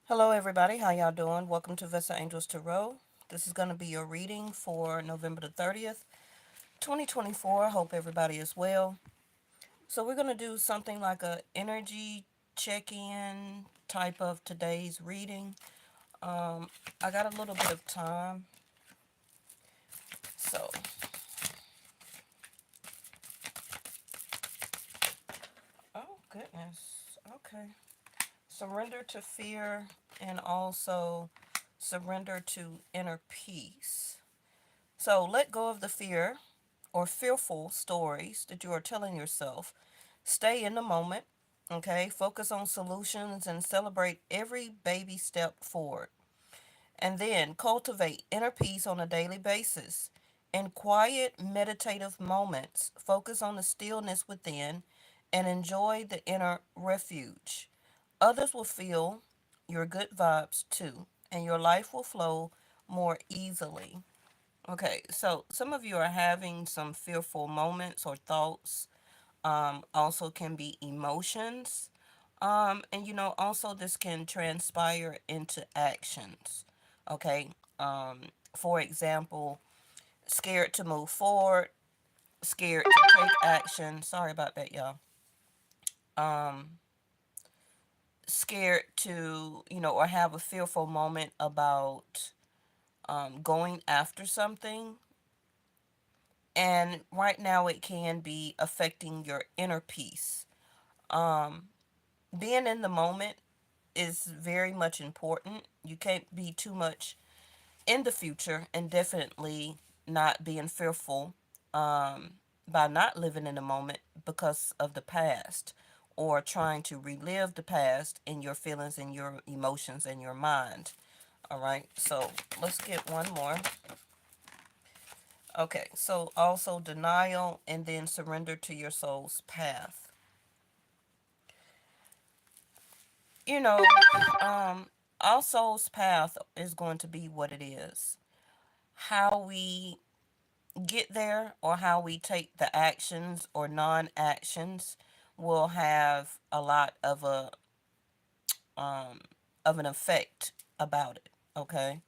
Hello, everybody. How y'all doing? Welcome to Vesta Angels Tarot. This is going to be your reading for November the 30th, 2024. Hope everybody is well. So we're going to do something like a energy check-in type of today's reading. I got a little bit of time. So, oh goodness. Okay. Surrender to fear and also surrender to inner peace. So let go of the fear or fearful stories that you are telling yourself. Stay in the moment, okay? Focus on solutions and celebrate every baby step forward. And then cultivate inner peace on a daily basis. In quiet, meditative moments, focus on the stillness within and enjoy the inner refuge. Others will feel your good vibes too, and your life will flow more easily. Okay, so some of you are having some fearful moments or thoughts. Also can be emotions. And also this can transpire into actions. Okay. For example, scared to move forward, scared to take action. Sorry about that, y'all. Um, Scared to, or have a fearful moment about going after something. And right now it can be affecting your inner peace. Um, Being in the moment is very much important. You can't be too much in the future and definitely not being fearful by not living in the moment because of the past or trying to relive the past in your feelings and your emotions and your mind. All right, so let's get one more. Okay, so also denial and then surrender to your soul's path. You know, um, our soul's path is going to be what it is. How we get there or how we take the actions or non-actions will have a lot um of an effect about it. Okay.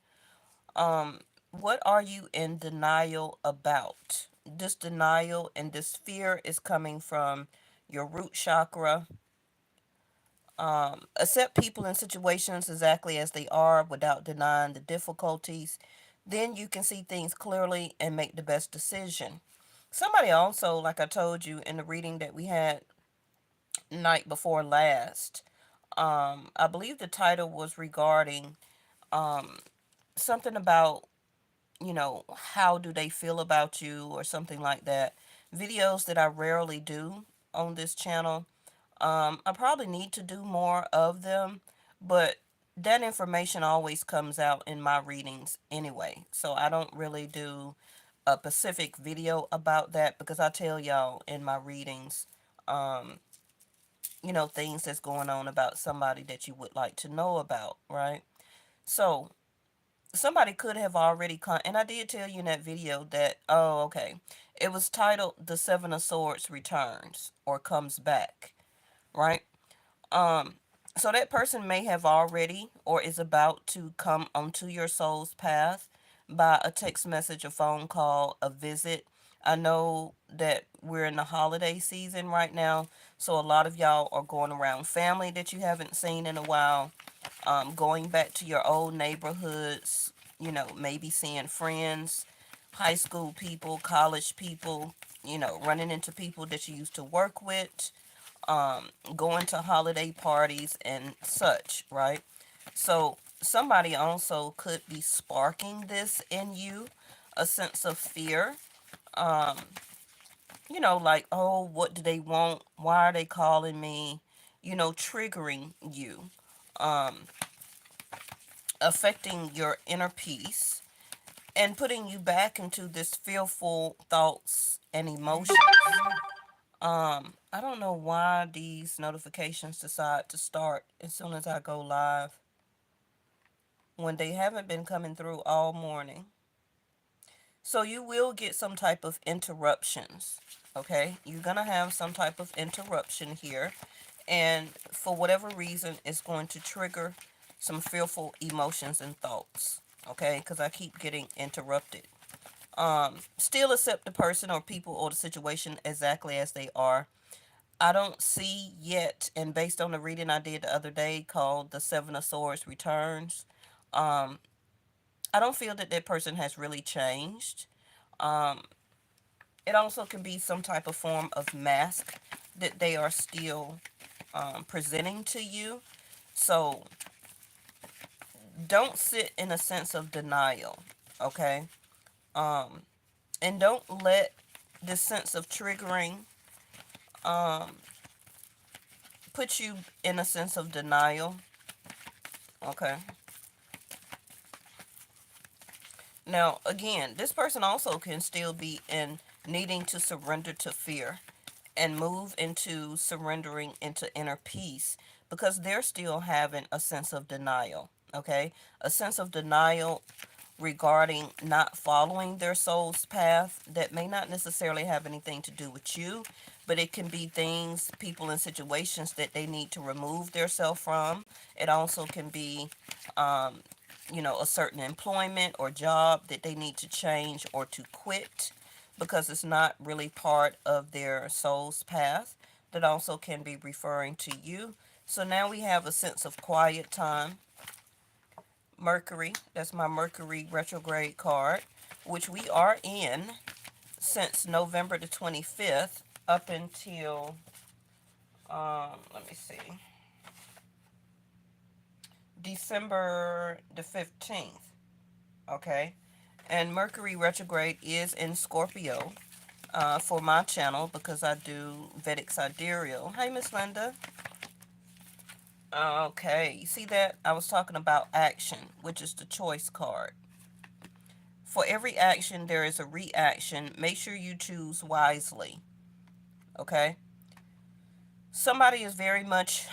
What are you in denial about? This denial and this fear is coming from your root chakra. Accept people and situations exactly as they are without denying the difficulties. Then you can see things clearly and make the best decision. Somebody also, like I told you in the reading that we had night before last, I believe the title was regarding um, something about, how do they feel about you or something like that. Videos that I rarely do on this channel. I probably need to do more of them, but that information always comes out in my readings anyway. So I don't really do a specific video about that because I tell y'all in my readings, um, things that's going on about somebody that you would like to know about, right? So somebody could have already and I did tell you in that video that, oh, okay, it was titled The Seven of Swords Returns or Comes Back, right? Um, so that person may have already or is about to come onto your soul's path by a text message, a phone call, a visit. I know that we're in the holiday season right now, so a lot of y'all are going around family that you haven't seen in a while, going back to your old neighborhoods, maybe seeing friends, high school people, college people, running into people that you used to work with, going to holiday parties and such, right? So somebody also could be sparking this in you, a sense of fear. Um, like, oh, what do they want? Why are they calling me? Triggering you, um, affecting your inner peace and putting you back into this fearful thoughts and emotions. I don't know why these notifications decide to start as soon as I go live when they haven't been coming through all morning. So you will get some type of interruptions. Okay? You're going to have some type of interruption here. And for whatever reason, it's going to trigger some fearful emotions and thoughts. Okay, because I keep getting interrupted. Still accept the person or people or the situation exactly as they are. I don't see yet, and based on the reading I did the other day called The Seven of Swords Returns, um, I don't feel that that person has really changed. Um, it also can be some type of form of mask that they are still presenting to you. So don't sit in a sense of denial, okay? Um, and don't let this sense of triggering um, put you in a sense of denial, okay? Now, again, this person also can still be in needing to surrender to fear and move into surrendering into inner peace because they're still having a sense of denial, okay? A sense of denial regarding not following their soul's path that may not necessarily have anything to do with you, but it can be things, people, and situations that they need to remove themselves from. It also can be, um, a certain employment or job that they need to change or to quit because it's not really part of their soul's path. That also can be referring to you. So now we have a sense of quiet time. Mercury, that's my Mercury retrograde card, which we are in since November the 25th up until, let me see, December the 15th. Okay. And Mercury retrograde is in Scorpio for my channel because I do Vedic Sidereal. Hey, Miss Linda. Okay. You see that? I was talking about action, which is the choice card. For every action, there is a reaction. Make sure you choose wisely. Okay? Somebody is very much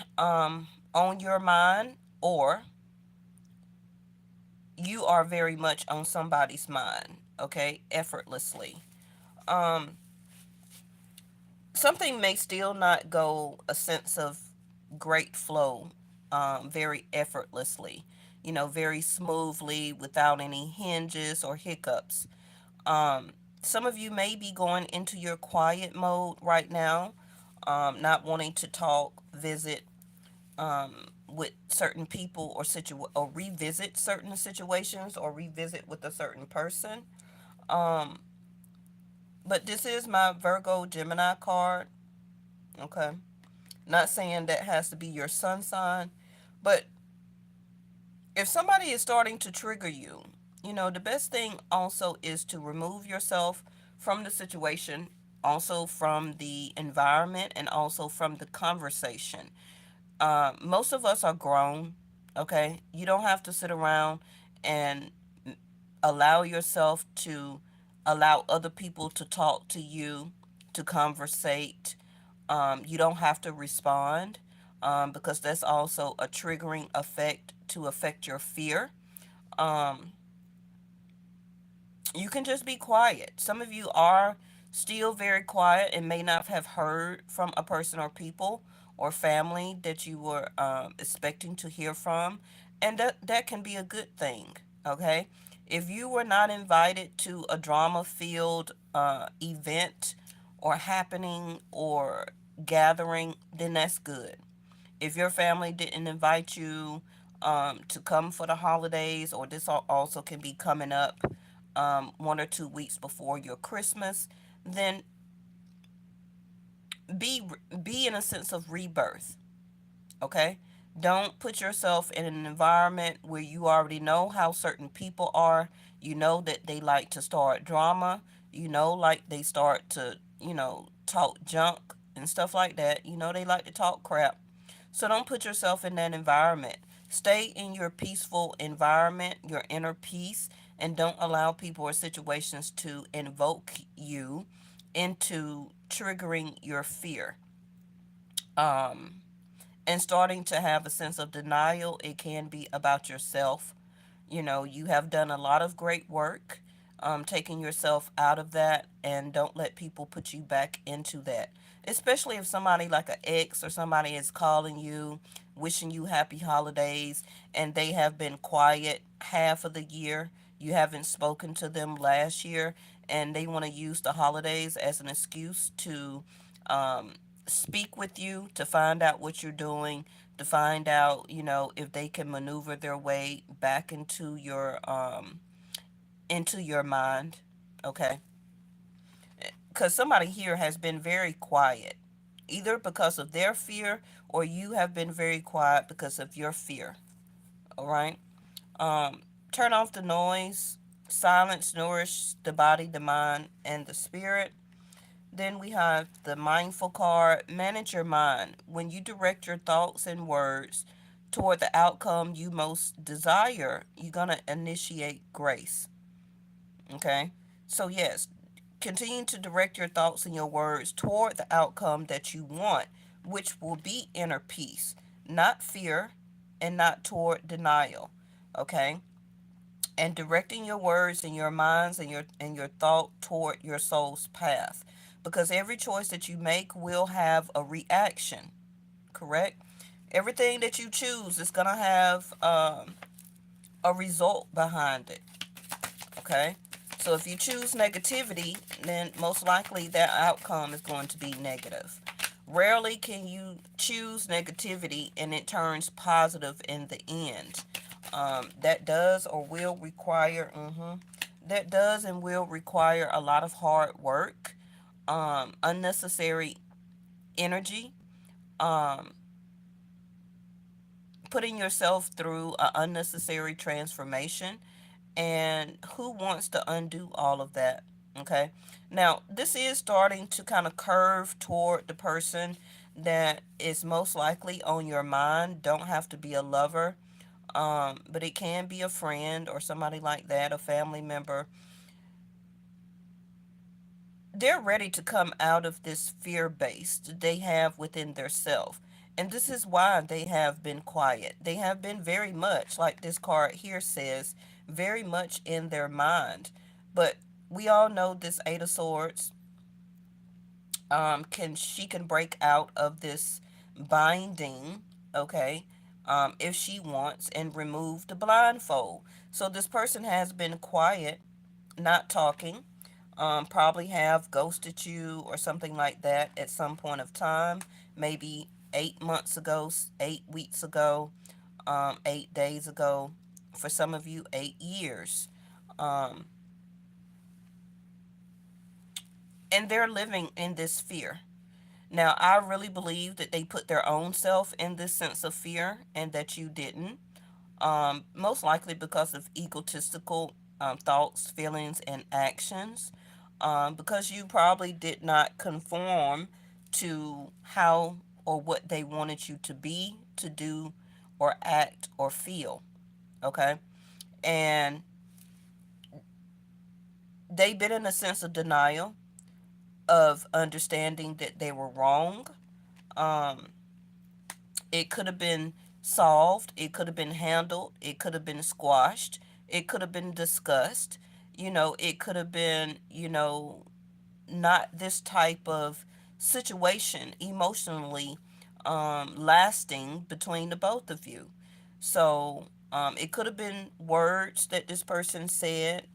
on your mind, or you are very much on somebody's mind. Okay? Effortlessly. Um, Something may still not go a sense of great flow, very effortlessly, very smoothly without any hinges or hiccups. Um, some of you may be going into your quiet mode right now, not wanting to talk, visit with certain people or revisit certain situations or revisit with a certain person. Um, but this is my Virgo Gemini card. Okay, not saying that has to be your sun sign, but if somebody is starting to trigger you, the best thing also is to remove yourself from the situation, also from the environment, and also from the conversation. Most of us are grown, okay? You don't have to sit around and allow yourself to allow other people to talk to you, to conversate. You don't have to respond because that's also a triggering effect to affect your fear. Um, you can just be quiet. Some of you are still very quiet and may not have heard from a person or people or family that you were expecting to hear from, and that can be a good thing. Okay, if you were not invited to a drama-filled event or happening or gathering, then that's good. If your family didn't invite you to come for the holidays, or this also can be coming up 1 or 2 weeks before your Christmas, then be be in a sense of rebirth. Okay, don't put yourself in an environment where you already know how certain people are. You know that they like to start drama. Like they start to talk junk and stuff like that. They like to talk crap. So don't put yourself in that environment. Stay in your peaceful environment, your inner peace, and don't allow people or situations to invoke you into triggering your fear. Um, and starting to have a sense of denial, it can be about yourself. You have done a lot of great work, taking yourself out of that, and don't let people put you back into that. Especially if somebody like an ex or somebody is calling you, wishing you happy holidays, and they have been quiet half of the year. You haven't spoken to them last year, and they want to use the holidays as an excuse to um, speak with you, to find out what you're doing, to find out, if they can maneuver their way back into your mind. Okay, because somebody here has been very quiet, either because of their fear, or you have been very quiet because of your fear. All right. Um, Turn off the noise. Silence nourish the body, the mind, and the spirit. Then we have the mindful card. Manage your mind. When you direct your thoughts and words toward the outcome you most desire, you're going to initiate grace. Okay? So, yes, continue to direct your thoughts and your words toward the outcome that you want, which will be inner peace, not fear, and not toward denial. Okay? And directing your words and your minds and your thought toward your soul's path, because every choice that you make will have a reaction. Correct. Everything that you choose is going to have a result behind it. Okay. So if you choose negativity, then most likely that outcome is going to be negative. Rarely can you choose negativity and it turns positive in the end. That does or will require, that does and will require a lot of hard work, unnecessary energy, um, putting yourself through an unnecessary transformation. And who wants to undo all of that? Okay. Now, this is starting to kind of curve toward the person that is most likely on your mind. Don't have to be a lover, but it can be a friend or somebody like that, a family member. They're ready to come out of this fear base they have within their self. And this is why they have been quiet. They have been very much, like this card here says, very much in their mind. But we all know this Eight of Swords, can break out of this binding, okay, if she wants, and remove the blindfold. So this person has been quiet, not talking, probably have ghosted you or something like that at some point of time, maybe 8 months ago, 8 weeks ago, 8 days ago. For some of you, 8 years. Um, and they're living in this fear. Now, I really believe that they put their own self in this sense of fear and that you didn't. Most likely because of egotistical thoughts, feelings, and actions. Because you probably did not conform to how or what they wanted you to be, to do, or act, or feel. Okay? And they've been in a sense of denial, of understanding that they were wrong. Um, It could have been solved, it could have been handled, it could have been squashed, it could have been discussed. It could have been, not this type of situation emotionally lasting between the both of you. So it could have been words that this person said,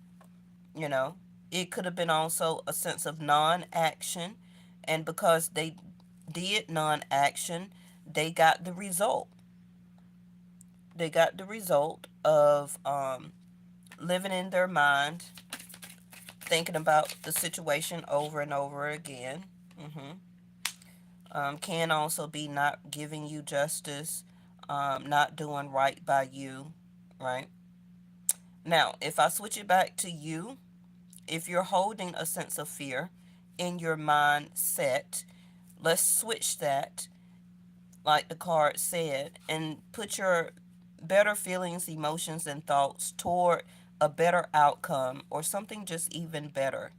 you know. It could have been also a sense of non action. And because they did non action, they got the result. They got the result of living in their mind, thinking about the situation over and over again. hmm can also be not giving you justice, not doing right by you, right? Now, if I switch it back to you, if you're holding a sense of fear in your mindset, let's switch that, like the card said, and put your better feelings, emotions, and thoughts toward a better outcome or something just even better.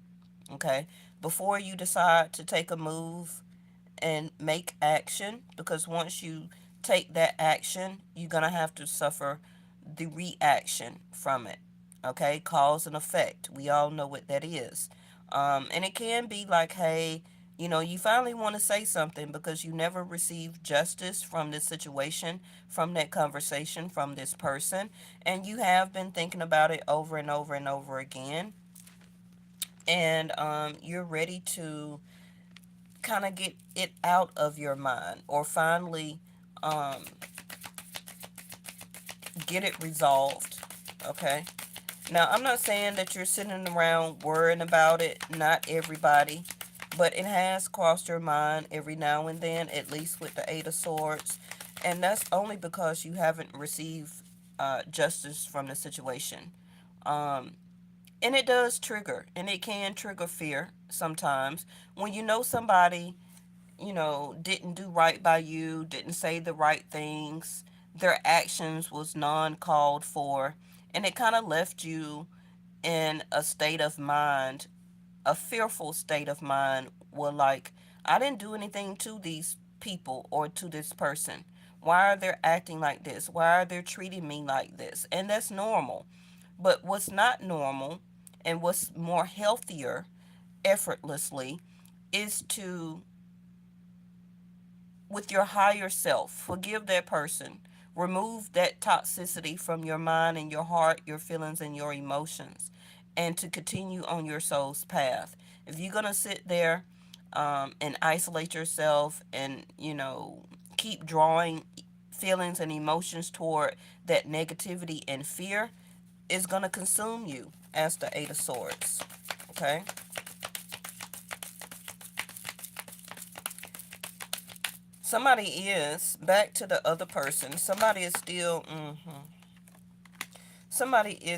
Okay? Before you decide to take a move and make action, because once you take that action, you're going to have to suffer the reaction from it. Okay? Cause and effect. We all know what that is. And it can be like, hey, You finally want to say something because you never received justice from this situation, from that conversation, from this person, and you have been thinking about it over and over and over again, and you're ready to kind of get it out of your mind or finally um, get it resolved. Okay. Now, I'm not saying that you're sitting around worrying about it, not everybody, but it has crossed your mind every now and then, at least with the Eight of Swords. And that's only because you haven't received justice from the situation. Um, and it does trigger, and it can trigger fear sometimes. When you know somebody, didn't do right by you, didn't say the right things, their actions was non-called for, and it kind of left you in a state of mind, a fearful state of mind, where like, I didn't do anything to these people or to this person. Why are they acting like this? Why are they treating me like this? And that's normal. But what's not normal and what's more healthier effortlessly is to, with your higher self, forgive that person. Remove that toxicity from your mind and your heart, your feelings and your emotions, and to continue on your soul's path. If you're going to sit there and isolate yourself and, keep drawing feelings and emotions toward that negativity and fear, it's going to consume you as the Eight of Swords. Okay? Somebody is, back to the other person, somebody is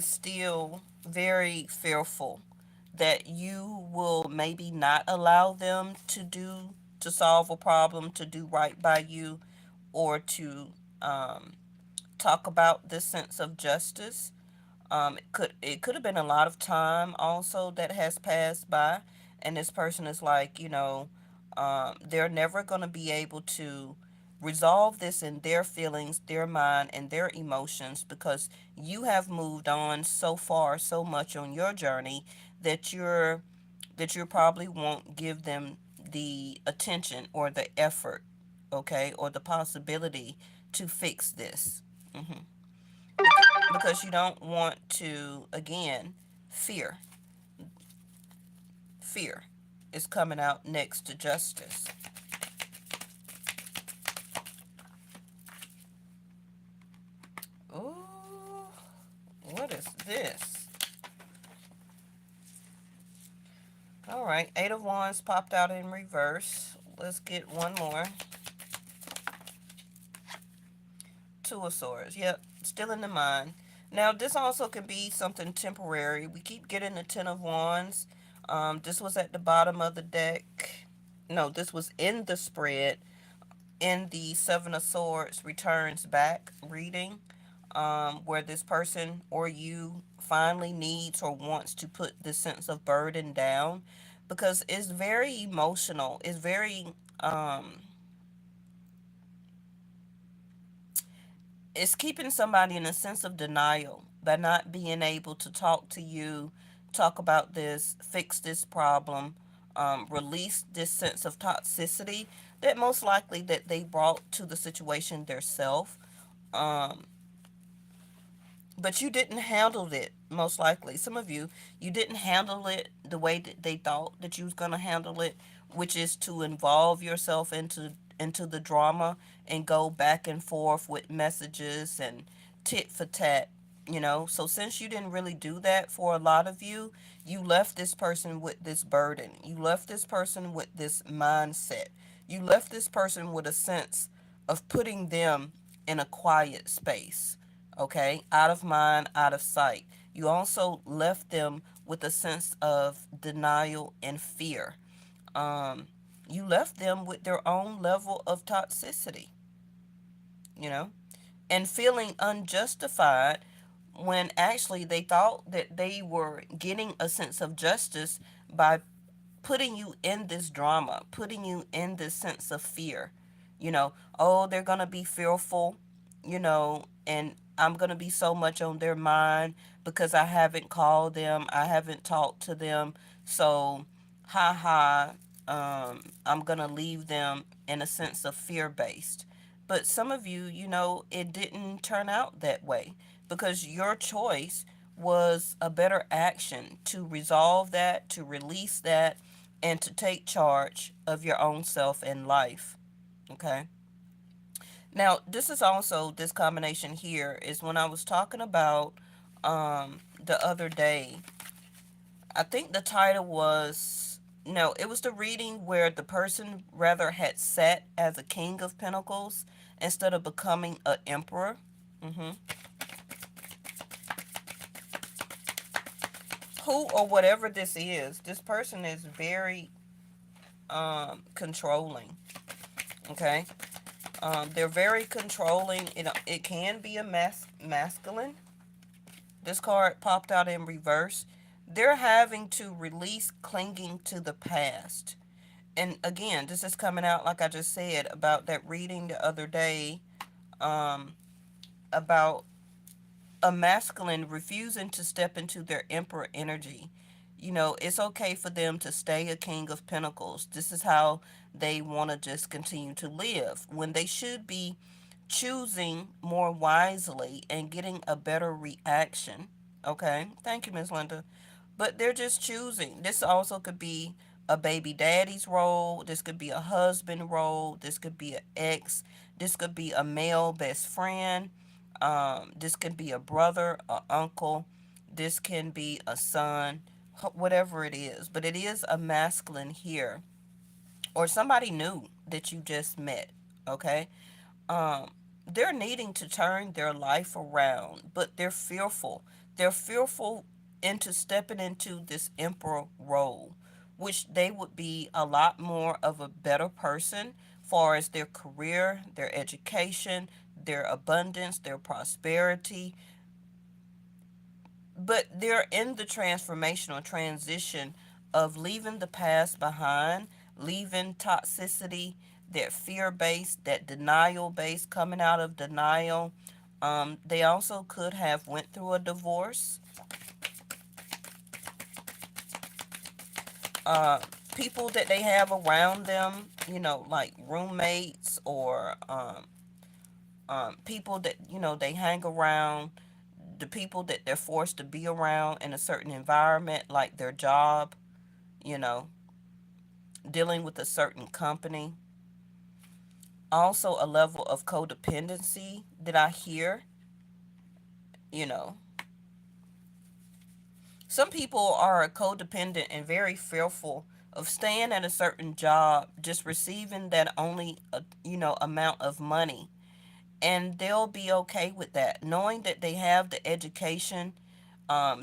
still very fearful that you will maybe not allow them to solve a problem, to do right by you, or to um, talk about this sense of justice. It could have been a lot of time also that has passed by, and this person is like, they're never going to be able to resolve this in their feelings, their mind, and their emotions because you have moved on so far, so much on your journey that you probably won't give them the attention or the effort, okay, or the possibility to fix this. hmm because you don't want to, again, fear. Fear is coming out next to justice. Ooh, what is this? All right, Eight of Wands popped out in reverse. Let's get one more. Two of Swords. Yep, still in the mind. Now, this also can be something temporary. We keep getting the Ten of Wands. This was at the bottom of the deck. No, this was in the spread. In the Seven of Swords returns back reading, where this person or you finally needs or wants to put this sense of burden down because it's very emotional. Um, it's keeping somebody in a sense of denial by not being able to talk to you, talk about this, fix this problem, release this sense of toxicity that most likely that they brought to the situation themselves. Um, but you didn't handle it, most likely. Some of you, you didn't handle it the way that they thought that you was gonna handle it, which is to involve yourself into the drama and go back and forth with messages and tit for tat. So since you didn't really do that for a lot of you, you left this person with this burden. You left this person with this mindset. You left this person with a sense of putting them in a quiet space, okay? Out of mind, out of sight. You also left them with a sense of denial and fear. Um, you left them with their own level of toxicity, you know, and feeling unjustified when actually they thought that they were getting a sense of justice by putting you in this drama, putting you in this sense of fear. Oh, they're going to be fearful, and I'm going to be so much on their mind because I haven't called them, I haven't talked to them. So, ha ha, I'm going to leave them in a sense of fear based. But some of you, it didn't turn out that way because your choice was a better action to resolve that, to release that, and to take charge of your own self and life. Okay. Now, this is also, this combination here is when I was talking about the other day. I think the title was, no, it was the reading where the person rather had sat as a king of pentacles instead of becoming an emperor. hmm Who or whatever this person is very controlling. Okay. They're very controlling. It can be a masculine. This card popped out in reverse. They're having to release clinging to the past. And again, this is coming out like I just said about that reading the other day, um, about a masculine refusing to step into their emperor energy. It's okay for them to stay a king of pentacles. This is how they want to just continue to live when they should be choosing more wisely and getting a better reaction. Okay, thank you, Miss Linda. But they're just choosing. This also could be a baby daddy's role. This could be a husband role. This could be an ex. This could be a male best friend. This could be a brother, a uncle. This can be a son, whatever it is. But it is a masculine here, or somebody new that you just met. Okay, um, they're needing to turn their life around, but they're fearful. They're fearful into stepping into this emperor role, which they would be a lot more of a better person far as their career, their education, their abundance, their prosperity, but they're in the transformational transition of leaving the past behind, leaving toxicity, that fear based, that denial based, coming out of denial. They also could have went through a divorce. Uh, People that they have around them, like roommates or people that they hang around, the people that they're forced to be around in a certain environment, like their job, you know, dealing with a certain company. Also, a level of codependency that I hear, you know. Some people are codependent and very fearful of staying at a certain job, just receiving that only, amount of money. And they'll be okay with that, knowing that they have the education,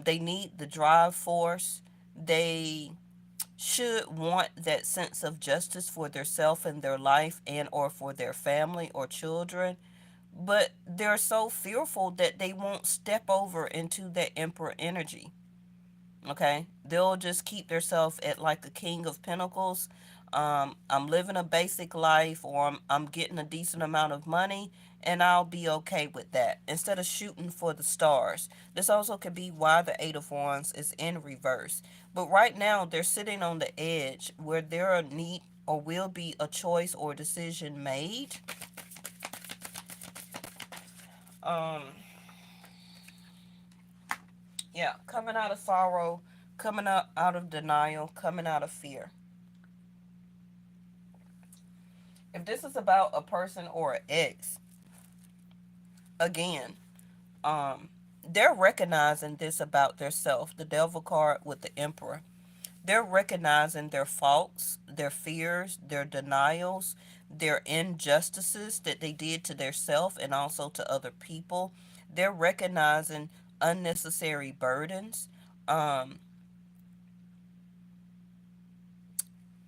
they need the drive force, they should want that sense of justice for their self and their life and or for their family or children, but they're so fearful that they won't step over into that emperor energy. Okay, they'll just keep themselves at like a king of pentacles. I'm living a basic life, or I'm getting a decent amount of money, and I'll be okay with that instead of shooting for the stars. This also could be why the Eight of Wands is in reverse. But right now, they're sitting on the edge where there are need or will be a choice or decision made. Um, yeah, coming out of sorrow, coming out of denial, coming out of fear. If this is about a person or an ex, again, um, they're recognizing this about their self. The devil card with the emperor. They're recognizing their faults, their fears, their denials, their injustices that they did to their self and also to other people. They're recognizing unnecessary burdens. Um,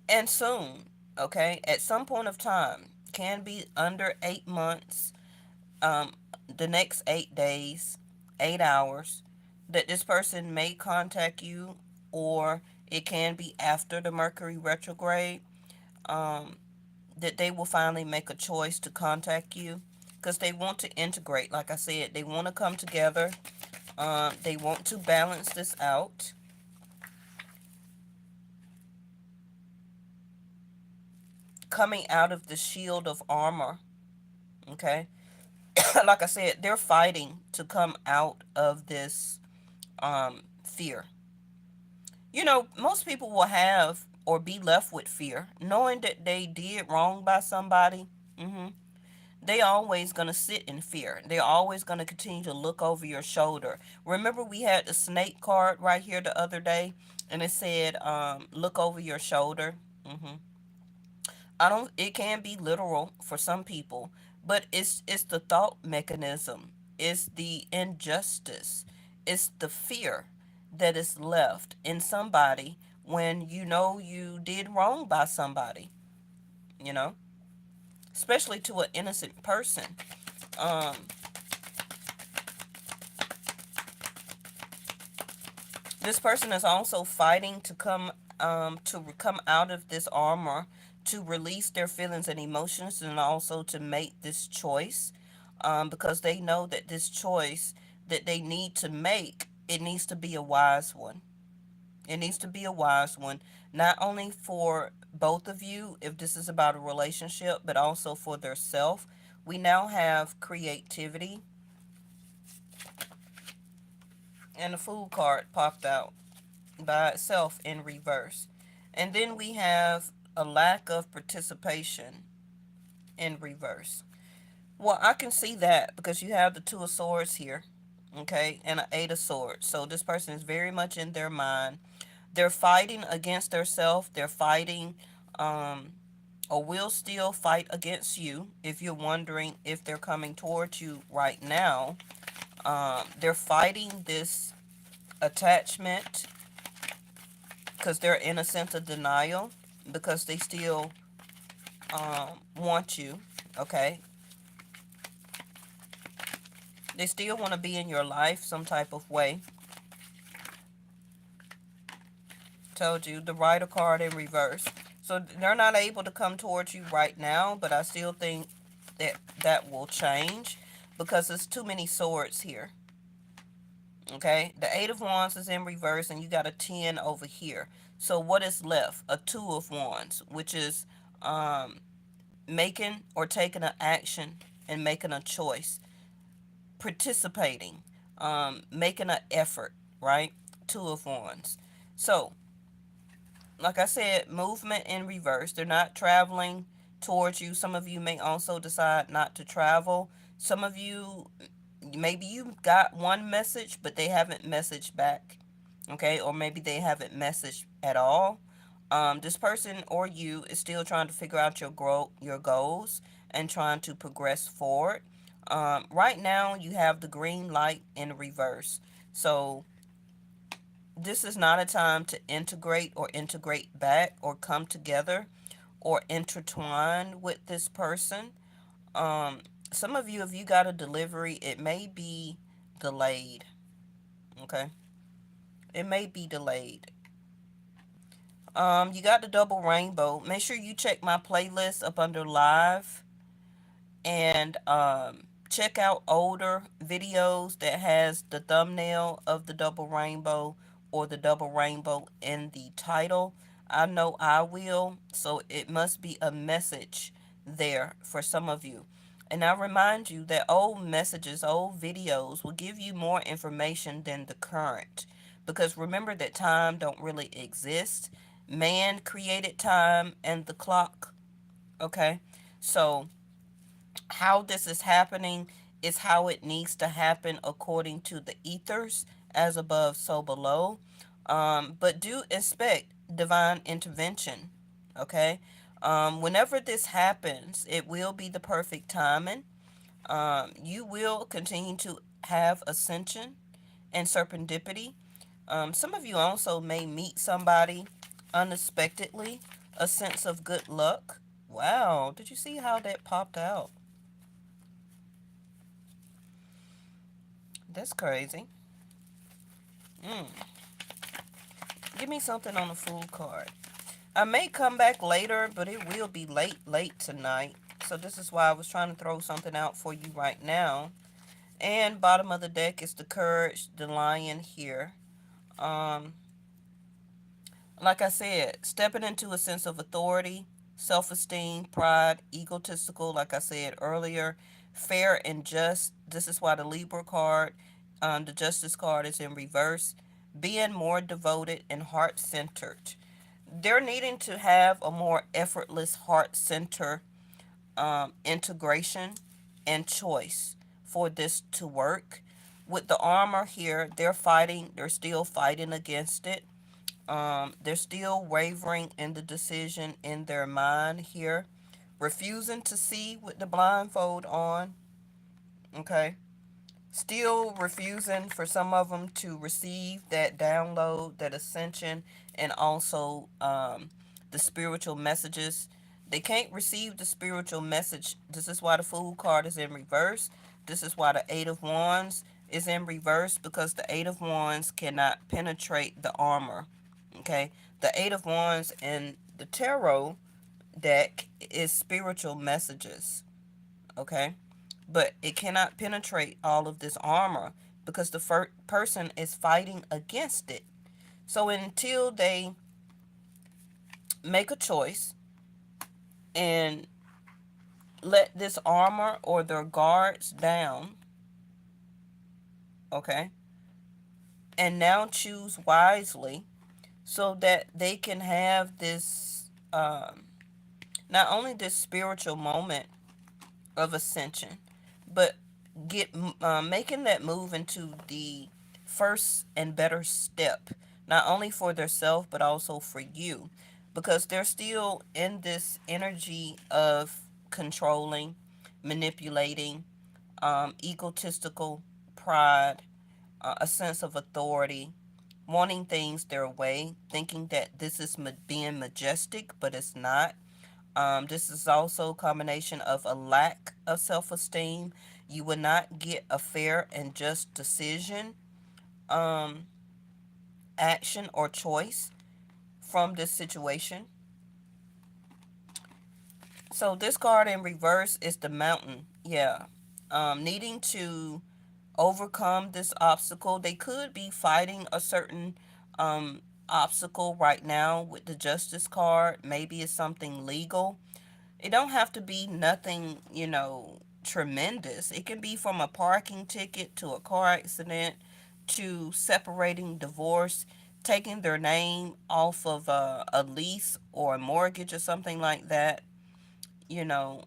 and soon, okay, at some point of time, can be under 8 months, um, the next 8 days, 8 hours, that this person may contact you, or it can be after the Mercury retrograde, um, that they will finally make a choice to contact you because they want to integrate. Like I said, they want to come together. They want to balance this out. coming out of the shield of armor. Okay. Like I said, they're fighting to come out of this fear. Most people will have or be left with fear, knowing that they did wrong by somebody. hmm They always gonna sit in fear. They're always gonna continue to look over your shoulder. Remember, we had the snake card right here the other day, and it said, "Look over your shoulder." hmm I don't. It can be literal for some people, but it's the thought mechanism. It's the injustice. It's the fear that is left in somebody when you know you did wrong by somebody. You know, especially to an innocent person. Um, this person is also fighting to come out of this armor, to release their feelings and emotions, and also to make this choice, because they know that this choice that they need to make, it needs to be a wise one. It needs to be a wise one, not only for both of you, if this is about a relationship, but also for their self. We now have creativity, and the food card popped out by itself in reverse. And then we have a lack of participation in reverse. Well, I can see that because you have the Two of Swords here, okay, and an Eight of Swords. So this person is very much in their mind. They're fighting against their self. They're fighting, um, or will still fight against you. If you're wondering if they're coming towards you right now, they're fighting this attachment because they're in a sense of denial, because they still want you. Okay, they still want to be in your life some type of way. Told you, the Rider card in reverse. So they're not able to come towards you right now, but I still think that that will change because there's too many swords here. Okay, the Eight of Wands is in reverse, and you got a 10 over here. So what is left? A Two of Wands, which is um, making or taking an action and making a choice, participating, making an effort, right? Two of Wands. So, like I said, movement in reverse. They're not traveling towards you. Some of you may also decide not to travel. Some of you, maybe you got one message, but they haven't messaged back. Okay, or maybe they haven't messaged at all. This person or you is still trying to figure out your goals, and trying to progress forward. Right now, you have the green light in reverse. So this is not a time to integrate back or come together or intertwine with this person. Um, some of you, if you got a delivery, it may be delayed. Okay, it may be delayed. You got the double rainbow. Make sure you check my playlist up under live, and check out older videos that has the thumbnail of the double rainbow or the double rainbow in the title. I know I will, so it must be a message there for some of you. And I remind you that old messages, old videos will give you more information than the current. Because remember that time don't really exist. Man created time and the clock. Okay? So how this is happening is how it needs to happen according to the ethers, as above, so below. But do expect divine intervention. Okay? Whenever this happens, it will be the perfect timing. You will continue to have ascension and serendipity. Some of you also may meet somebody unexpectedly, a sense of good luck. Wow, did you see how that popped out? That's crazy. Mm. Give me something on the food card. I may come back later, but it will be late tonight. So this is why I was trying to throw something out for you right now. And bottom of the deck is the courage, the lion here. Um, like I said, stepping into a sense of authority, self esteem, pride, egotistical, like I said earlier, fair and just. This is why the Libra card, the Justice card, is in reverse. Being more devoted and heart centered. They're needing to have a more effortless heart center integration and choice for this to work. With the armor here, they're still fighting against it. They're still wavering in the decision in their mind here, refusing to see with the blindfold on. Okay. Still refusing for some of them to receive that download, that ascension, and also the spiritual messages. They can't receive the spiritual message. This is why the Fool card is in reverse. This is why the Eight of Wands is in reverse, because the Eight of Wands cannot penetrate the armor. Okay? The Eight of Wands in the tarot deck is spiritual messages. Okay? But it cannot penetrate all of this armor because the person is fighting against it. So until they make a choice and let this armor or their guards down, okay, and now choose wisely so that they can have this, not only this spiritual moment of ascension, but get making that move into the first and better step, not only for themselves but also for you, because they're still in this energy of controlling, manipulating, egotistical pride, a sense of authority, wanting things their way, thinking that this is being majestic, but it's not. This is also a combination of a lack of self esteem. You will not get a fair and just decision, um, action, or choice from this situation. So, this card in reverse is the mountain. Yeah. Needing to overcome this obstacle. They could be fighting a certain obstacle right now with the Justice card. Maybe it's something legal. It don't have to be nothing, tremendous. It can be from a parking ticket to a car accident to separating, divorce, taking their name off of a lease or a mortgage or something like that. You know,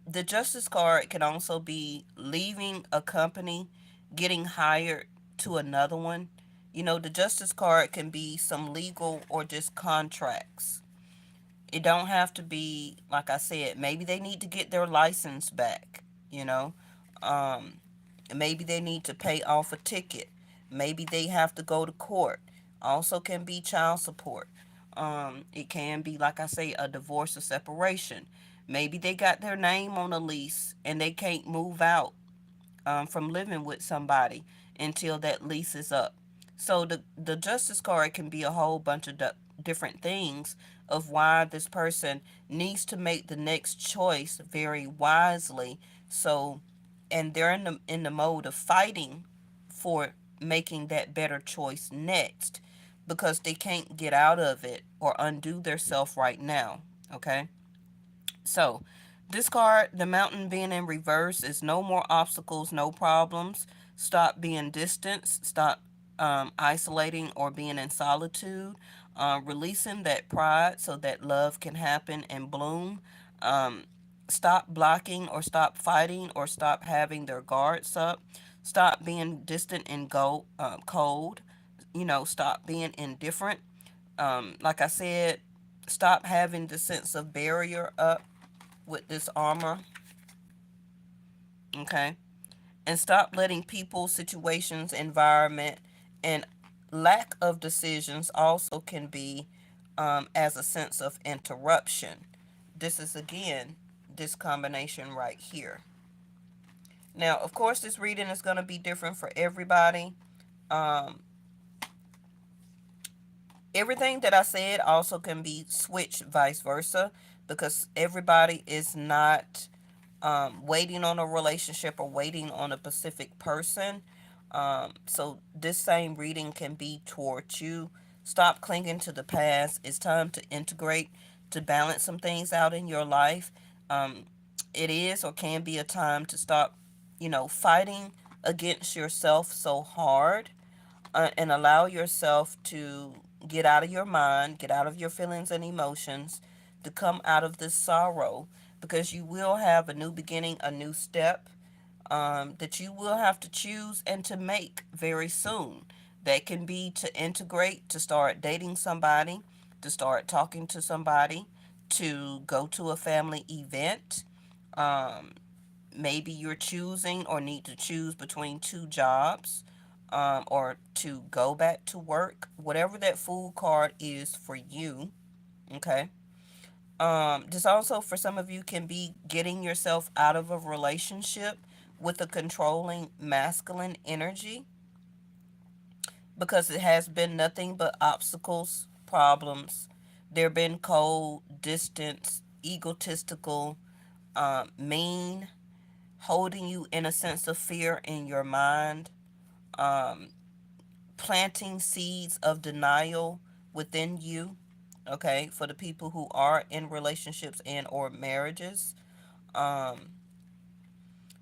the Justice card can also be leaving a company, getting hired to another one. The Justice card can be some legal or just contracts. It don't have to be, like I said, maybe they need to get their license back, you know. Um, Maybe they need to pay off a ticket. Maybe they have to go to court. Also can be child support. It can be, like I say, a divorce or separation. Maybe they got their name on a lease and they can't move out from living with somebody until that lease is up. So the justice card can be a whole bunch of different things of why this person needs to make the next choice very wisely. So, and they're in the mode of fighting for making that better choice next because they can't get out of it or undo their self right now. Okay. So, this card, the mountain being in reverse, is no more obstacles, no problems. Stop being distant. Stop isolating or being in solitude. Releasing that pride so that love can happen and bloom. Um, Stop blocking or stop fighting or stop having their guards up. Stop being distant and cold. Stop being indifferent. Like I said, stop having the sense of barrier up with this armor, okay? And stop letting people, situations, environment, and lack of decisions also can be as a sense of interruption. This is again this combination right here. Now, of course, this reading is going to be different for everybody. Um, Everything that I said also can be switched vice versa because everybody is not waiting on a relationship or waiting on a specific person. So this same reading can be towards you. Stop clinging to the past. It's time to integrate, to balance some things out in your life. Um, it is or can be a time to stop, fighting against yourself so hard, and allow yourself to get out of your mind, get out of your feelings and emotions, to come out of this sorrow, because you will have a new beginning, a new step, that you will have to choose and to make very soon. That can be to integrate, to start dating somebody, to start talking to somebody, to go to a family event. Um, Maybe you're choosing or need to choose between two jobs, or to go back to work, whatever that fool card is for you. Okay. This also for some of you can be getting yourself out of a relationship with a controlling masculine energy, because it has been nothing but obstacles, problems. There have been cold, distant, egotistical, mean, holding you in a sense of fear in your mind, um, planting seeds of denial within you. Okay, for the people who are in relationships and or marriages, um,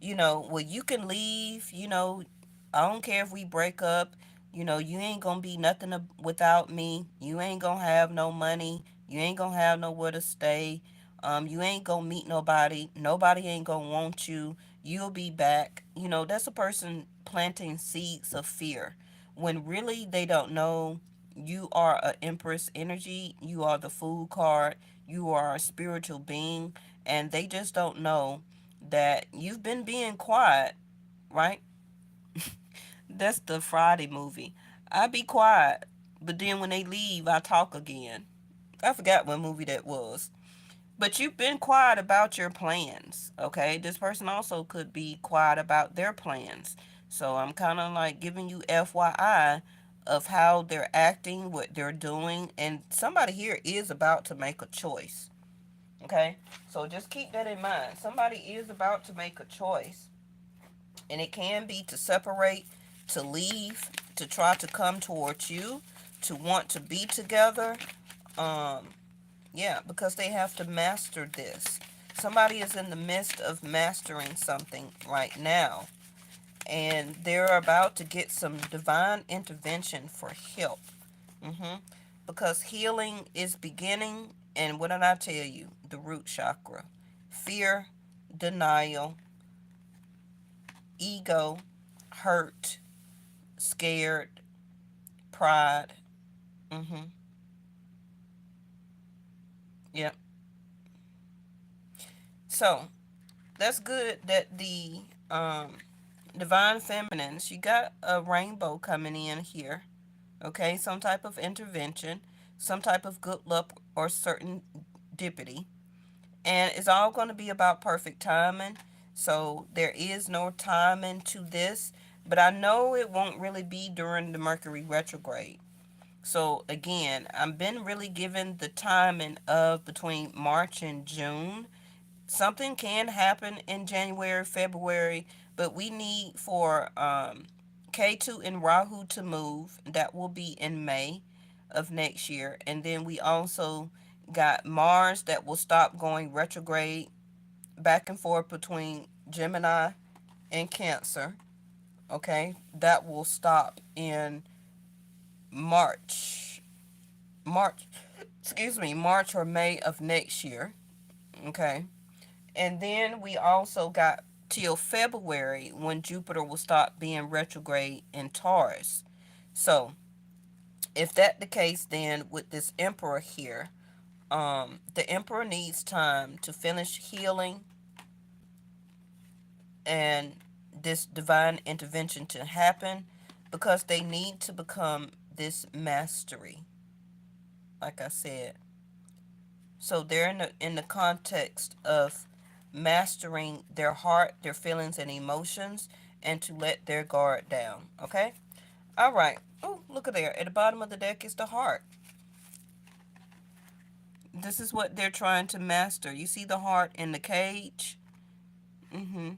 well, you can leave, I don't care if we break up, you ain't gonna be nothing without me. You ain't gonna have no money. You ain't gonna have nowhere to stay. You ain't gonna meet nobody. Nobody ain't gonna want you. You'll be back. That's a person planting seeds of fear when really they don't know you are a empress energy. You are the fool card. You are a spiritual being, and they just don't know that you've been being quiet, right? That's the Friday movie. I be quiet, but then when they leave, I talk again. I forgot what movie that was. But you've been quiet about your plans, okay? This person also could be quiet about their plans. So I'm kind of like giving you FYI of how they're acting, what they're doing, and somebody here is about to make a choice, okay? So just keep that in mind. Somebody is about to make a choice, and it can be to separate, to leave, to try to come towards you, to want to be together. Um, yeah, because they have to master this. Somebody is in the midst of mastering something right now, and they're about to get some divine intervention for help. hmm Because healing is beginning, and what did I tell you? The root chakra. Fear, denial, ego, hurt, scared, pride. Mm-hmm. Yep. So that's good that the um, divine feminines, you got a rainbow coming in here. Okay, some type of intervention, some type of good luck or certain dippity. And it's all going to be about perfect timing. So there is no timing to this, but I know it won't really be during the Mercury retrograde. So again, I've been really given the timing of between March and June. Something can happen in January, February, but we need for K2 and Rahu to move. That will be in May of next year. And then we also got Mars that will stop going retrograde back and forth between Gemini and Cancer. Okay, that will stop in March. March, excuse me, March or May of next year. Okay. And then we also got till February when Jupiter will stop being retrograde in Taurus. So, if that the case, then with this Emperor here, the Emperor needs time to finish healing and this divine intervention to happen, because they need to become this mastery, like I said. So they're in the context of mastering their heart, their feelings and emotions, and to let their guard down. Okay? All right. Oh, look at there. At the bottom of the deck is the heart. This is what they're trying to master. You see the heart in the cage? Mm-hmm.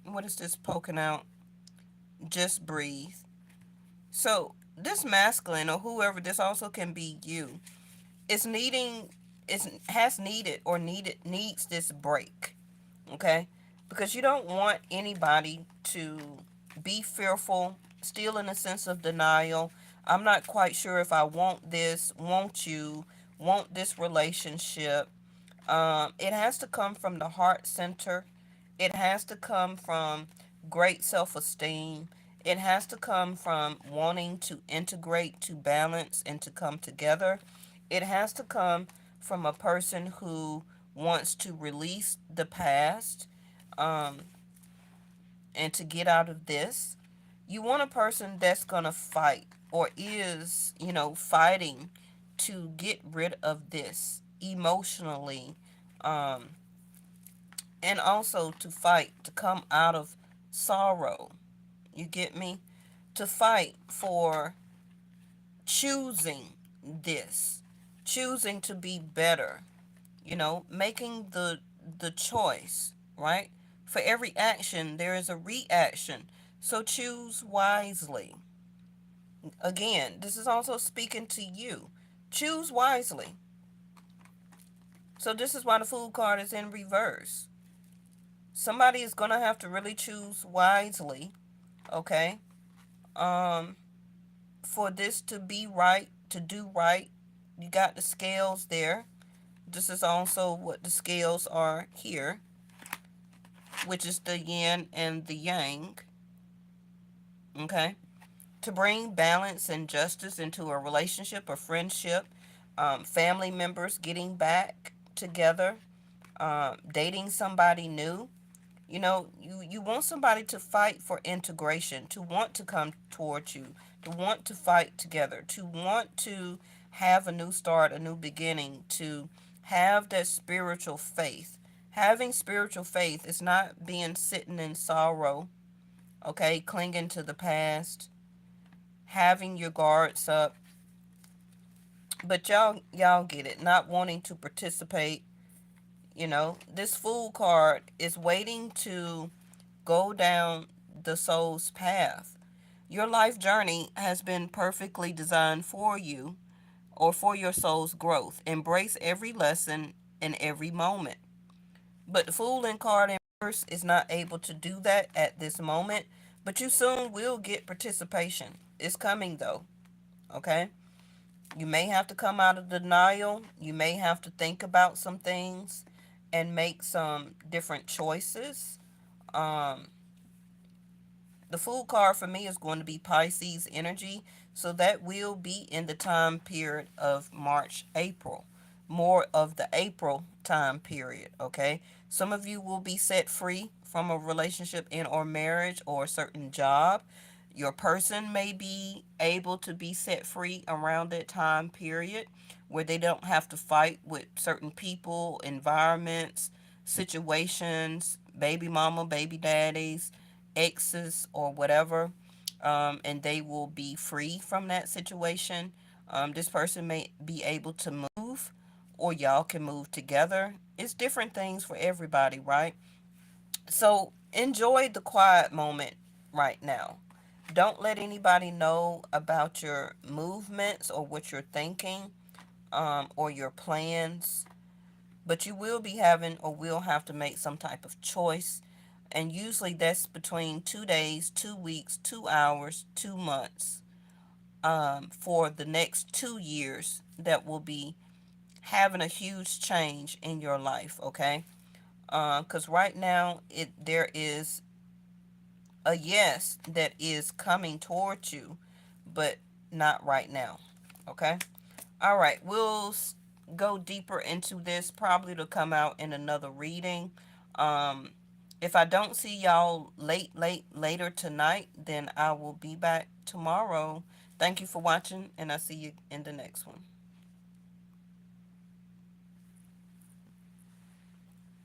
What is this poking out? Just breathe. So this masculine or whoever, this also can be you, is needing is has needed or needs this break. Okay, because you don't want anybody to be fearful, still in a sense of denial. I'm not quite sure if I want this, want you, want this relationship. It has to come from the heart center. It has to come from great self esteem. It has to come from wanting to integrate, to balance, and to come together. It has to come from a person who wants to release the past, um, and to get out of this. You want a person that's going to fight or is, fighting to get rid of this emotionally, um, and also to fight to come out of sorrow. You get me? To fight for choosing this, choosing to be better, making the choice, right? For every action there is a reaction. So choose wisely. Again, this is also speaking to you. Choose wisely. So this is why the Fool card is in reverse. Somebody is going to have to really choose wisely, okay? Um for this to be right, to do right. You got the scales there. This is also what the scales are here, which is the yin and the yang, okay? To bring balance and justice into a relationship or friendship, family members getting back together, dating somebody new. You want somebody to fight for integration, to want to come towards you, to want to fight together, to want to have a new start, a new beginning, to have that spiritual faith. Having spiritual faith is not being sitting in sorrow, okay, clinging to the past, having your guards up, but y'all get it, not wanting to participate. This Fool card is waiting to go down the soul's path. Your life journey has been perfectly designed for you or for your soul's growth. Embrace every lesson in every moment. But the Fool in card in reverse is not able to do that at this moment, but you soon will get participation. It's coming though, okay? You may have to come out of denial. You may have to think about some things and make some different choices. Um, the Fool card for me is going to be Pisces energy. So that will be in the time period of March, April. More of the April time period, okay? Some of you will be set free from a relationship in or marriage or a certain job. Your person may be able to be set free around that time period where they don't have to fight with certain people, environments, situations, baby mama, baby daddies, exes, or whatever, and they will be free from that situation. This person may be able to move, or y'all can move together. It's different things for everybody, right? So enjoy the quiet moment right now. Don't let anybody know about your movements or what you're thinking, or your plans, but you will be having or will have to make some type of choice. And usually that's between 2 days, 2 weeks, 2 hours, 2 months, for the next 2 years that will be having a huge change in your life, okay? Because right now there is a yes that is coming towards you, but not right now, okay? All right, we'll go deeper into this. Probably to come out in another reading. Um, if I don't see y'all later tonight, then I will be back tomorrow. Thank you for watching, and I'll see you in the next one.